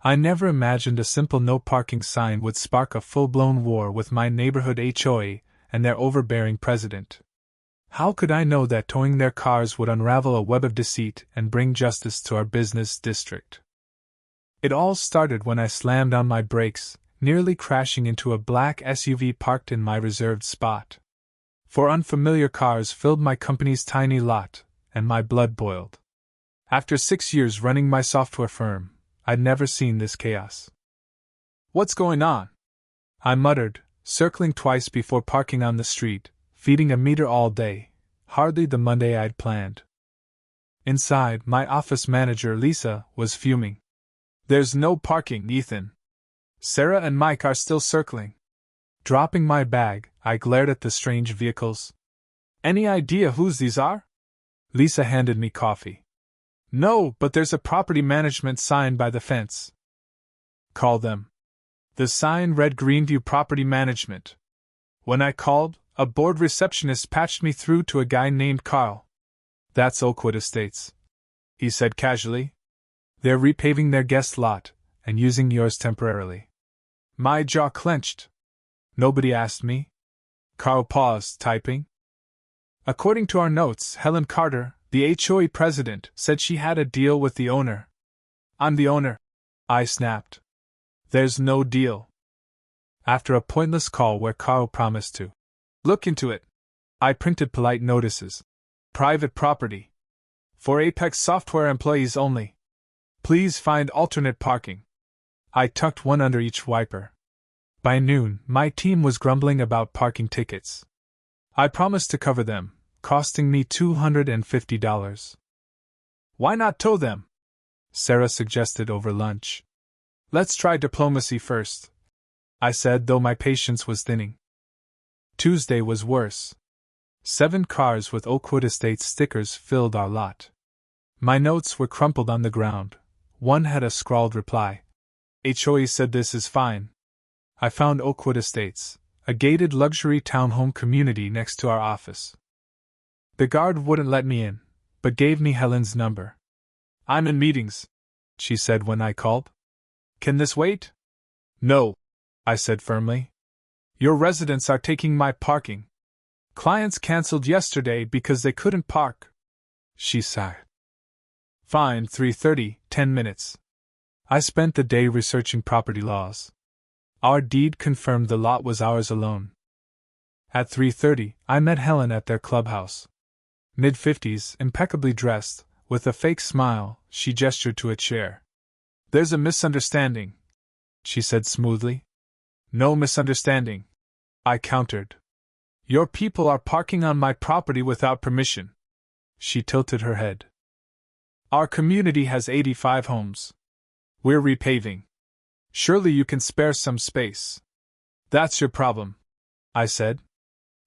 I never imagined a simple no parking sign would spark a full-blown war with my neighborhood HOA and their overbearing president. How could I know that towing their cars would unravel a web of deceit and bring justice to our business district? It all started when I slammed on my brakes, nearly crashing into a black SUV parked in my reserved spot. 4 unfamiliar cars filled my company's tiny lot, and my blood boiled. After 6 years running my software firm, I'd never seen this chaos. "What's going on?" I muttered, circling twice before parking on the street, feeding a meter all day, hardly the Monday I'd planned. Inside, my office manager, Lisa, was fuming. "There's no parking, Ethan. Sarah and Mike are still circling." Dropping my bag, I glared at the strange vehicles. "Any idea whose these are?" Lisa handed me coffee. "No, but there's a property management sign by the fence." "Call them." The sign read Greenview Property Management. When I called, a bored receptionist patched me through to a guy named Carl. "That's Oakwood Estates," he said casually. "They're repaving their guest lot and using yours temporarily." My jaw clenched. "Nobody asked me?" Carl paused, typing. "According to our notes, Helen Carter, the HOA president, said she had a deal with the owner." "I'm the owner," I snapped. "There's no deal." After a pointless call where Carl promised to look into it, I printed polite notices. "Private property. For Apex Software employees only. Please find alternate parking." I tucked one under each wiper. By noon, my team was grumbling about parking tickets. I promised to cover them, costing me $250. "Why not tow them?" Sarah suggested over lunch. "Let's try diplomacy first," I said, though my patience was thinning. Tuesday was worse. 7 cars with Oakwood Estates stickers filled our lot. My notes were crumpled on the ground. One had a scrawled reply. "HOA said this is fine." I found Oakwood Estates, a gated luxury townhome community next to our office. The guard wouldn't let me in, but gave me Helen's number. "I'm in meetings," she said when I called. "Can this wait?" "No," I said firmly. "Your residents are taking my parking. Clients canceled yesterday because they couldn't park." She sighed. "Fine, 3:30, 10 minutes." I spent the day researching property laws. Our deed confirmed the lot was ours alone. At 3:30, I met Helen at their clubhouse. Mid-50s, impeccably dressed, with a fake smile, she gestured to a chair. "There's a misunderstanding," she said smoothly. "No misunderstanding," I countered. "Your people are parking on my property without permission." She tilted her head. "Our community has 85 homes. We're repaving. Surely you can spare some space." "That's your problem," I said.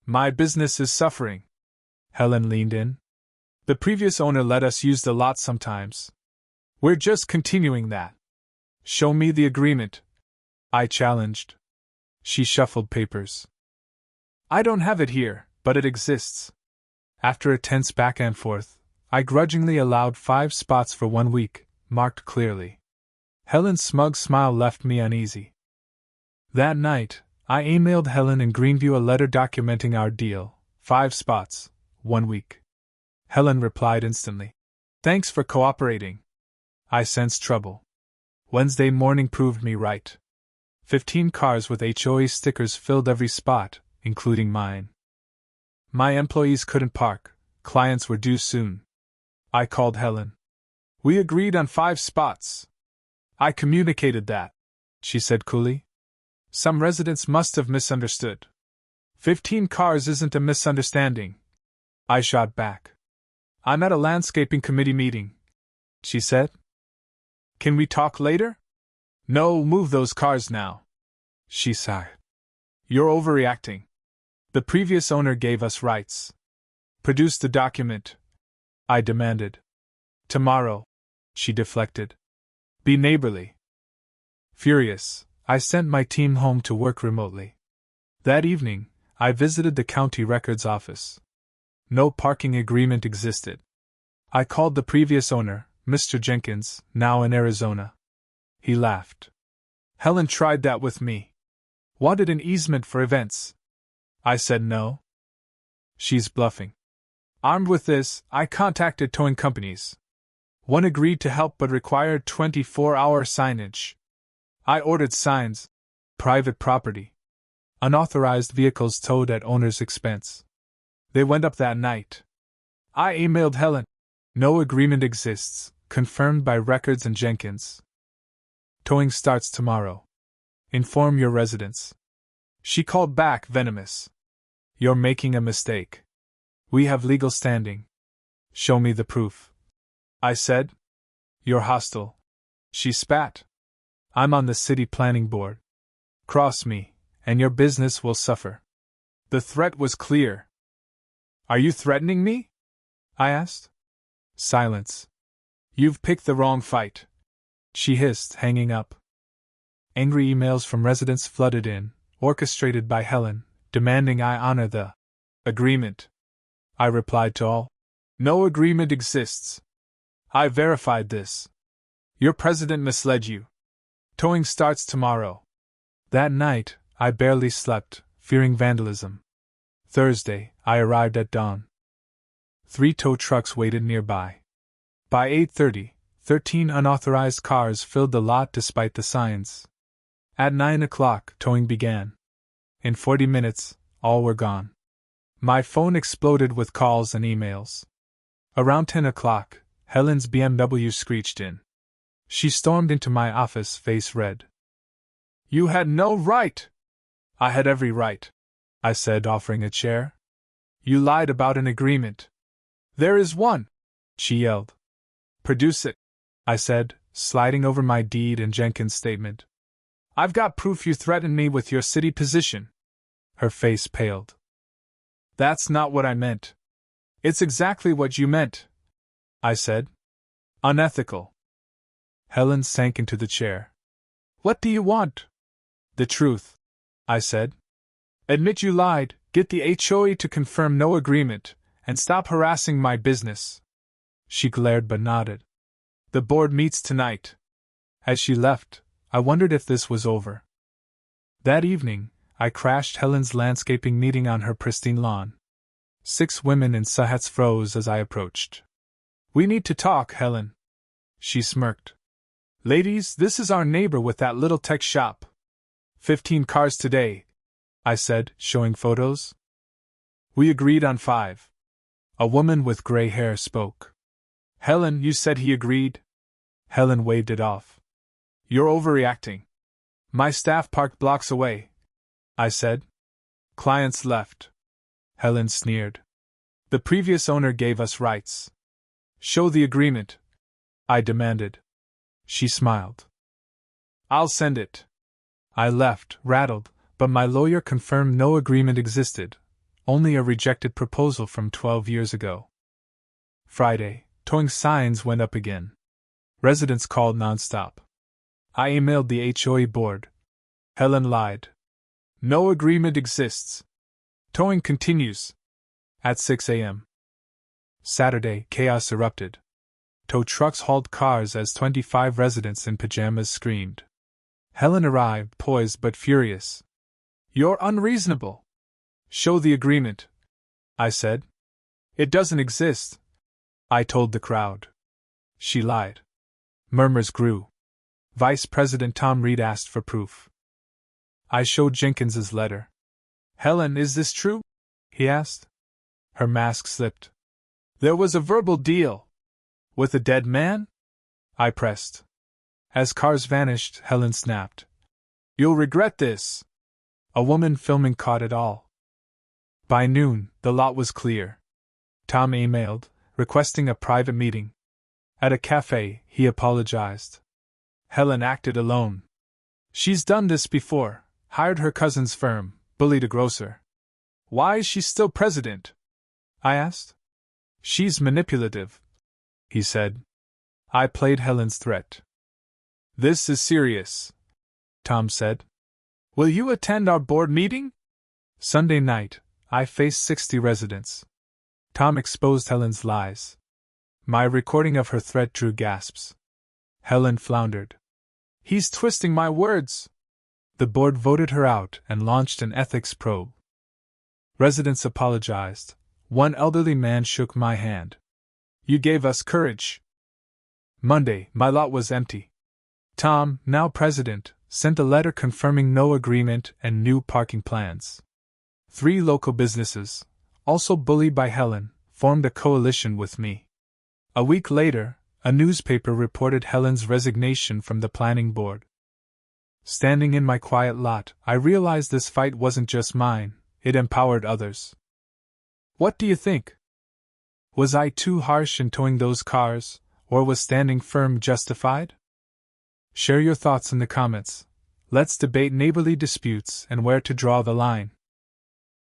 "My business is suffering." Helen leaned in. "The previous owner let us use the lot sometimes. We're just continuing that." "Show me the agreement," I challenged. She shuffled papers. "I don't have it here, but it exists." After a tense back and forth, I grudgingly allowed 5 spots for 1 week, marked clearly. Helen's smug smile left me uneasy. That night, I emailed Helen in Greenview a letter documenting our deal, 5 spots, 1 week. Helen replied instantly. "Thanks for cooperating." I sensed trouble. Wednesday morning proved me right. 15 cars with HOA stickers filled every spot, including mine. My employees couldn't park, clients were due soon. I called Helen. "We agreed on 5 spots." "I communicated that," she said coolly. "Some residents must have misunderstood." 15 cars isn't a misunderstanding," I shot back. "I'm at a landscaping committee meeting," she said. "Can we talk later?" "No, move those cars now," she sighed. "You're overreacting. The previous owner gave us rights." "Produce the document," I demanded. "Tomorrow," she deflected. "Be neighborly." Furious, I sent my team home to work remotely. That evening, I visited the county records office. No parking agreement existed. I called the previous owner, Mr. Jenkins, now in Arizona. He laughed. Helen tried that with me. Wanted an easement for events. I said no. She's bluffing. Armed with this, I contacted towing companies. One agreed to help but required 24-hour signage. I ordered signs. Private property. Unauthorized vehicles towed at owner's expense. They went up that night. I emailed Helen. No agreement exists, confirmed by records and Jenkins. Towing starts tomorrow. Inform your residents. She called back, venomous. You're making a mistake. We have legal standing. Show me the proof. I said. You're hostile. She spat. I'm on the city planning board. Cross me, and your business will suffer. The threat was clear. Are you threatening me? I asked. Silence. You've picked the wrong fight. She hissed, hanging up. Angry emails from residents flooded in, orchestrated by Helen, demanding I honor the agreement. I replied to all. No agreement exists. I verified this. Your president misled you. Towing starts tomorrow. That night, I barely slept, fearing vandalism. Thursday, I arrived at dawn. 3 tow trucks waited nearby. By 8:30, 13 unauthorized cars filled the lot despite the signs. At 9 o'clock, towing began. In 40 minutes, all were gone. My phone exploded with calls and emails. Around 10 o'clock, Helen's BMW screeched in. She stormed into my office, face red. You had no right! I had every right, I said, offering a chair. You lied about an agreement. There is one, she yelled. Produce it, I said, sliding over my deed and Jenkins' statement. I've got proof you threatened me with your city position. Her face paled. That's not what I meant. It's exactly what you meant, I said. Unethical. Helen sank into the chair. What do you want? The truth, I said. Admit you lied, get the HOA to confirm no agreement, and stop harassing my business. She glared but nodded. The board meets tonight. As she left, I wondered if this was over. That evening, I crashed Helen's landscaping meeting on her pristine lawn. 6 women in hats froze as I approached. We need to talk, Helen. She smirked. Ladies, this is our neighbor with that little tech shop. 15 cars today, I said, showing photos. We agreed on 5. A woman with gray hair spoke. Helen, you said he agreed? Helen waved it off. You're overreacting. My staff parked blocks away, I said. Clients left. Helen sneered. The previous owner gave us rights. Show the agreement, I demanded. She smiled. I'll send it. I left, rattled, but my lawyer confirmed no agreement existed, only a rejected proposal from 12 years ago. Friday, towing signs went up again. Residents called nonstop. I emailed the HOA board. Helen lied. No agreement exists. Towing continues. At 6 a.m. Saturday, chaos erupted. Tow trucks hauled cars as 25 residents in pajamas screamed. Helen arrived, poised but furious. You're unreasonable. Show the agreement, I said. It doesn't exist, I told the crowd. She lied. Murmurs grew. Vice President Tom Reed asked for proof. I showed Jenkins's letter. Helen, is this true? He asked. Her mask slipped. There was a verbal deal. With a dead man? I pressed. As cars vanished, Helen snapped. You'll regret this. A woman filming caught it all. By noon, the lot was clear. Tom emailed, requesting a private meeting. At a cafe, he apologized. Helen acted alone. She's done this before, hired her cousin's firm, bullied a grocer. Why is she still president? I asked. She's manipulative, he said. I played Helen's threat. This is serious, Tom said. Will you attend our board meeting? Sunday night, I faced 60 residents. Tom exposed Helen's lies. My recording of her threat drew gasps. Helen floundered. He's twisting my words! The board voted her out and launched an ethics probe. Residents apologized. One elderly man shook my hand. You gave us courage. Monday, my lot was empty. Tom, now president, sent a letter confirming no agreement and new parking plans. 3 local businesses, also bullied by Helen, formed a coalition with me. A week later, a newspaper reported Helen's resignation from the planning board. Standing in my quiet lot, I realized this fight wasn't just mine, it empowered others. What do you think? Was I too harsh in towing those cars, or was standing firm justified? Share your thoughts in the comments. Let's debate neighborly disputes and where to draw the line.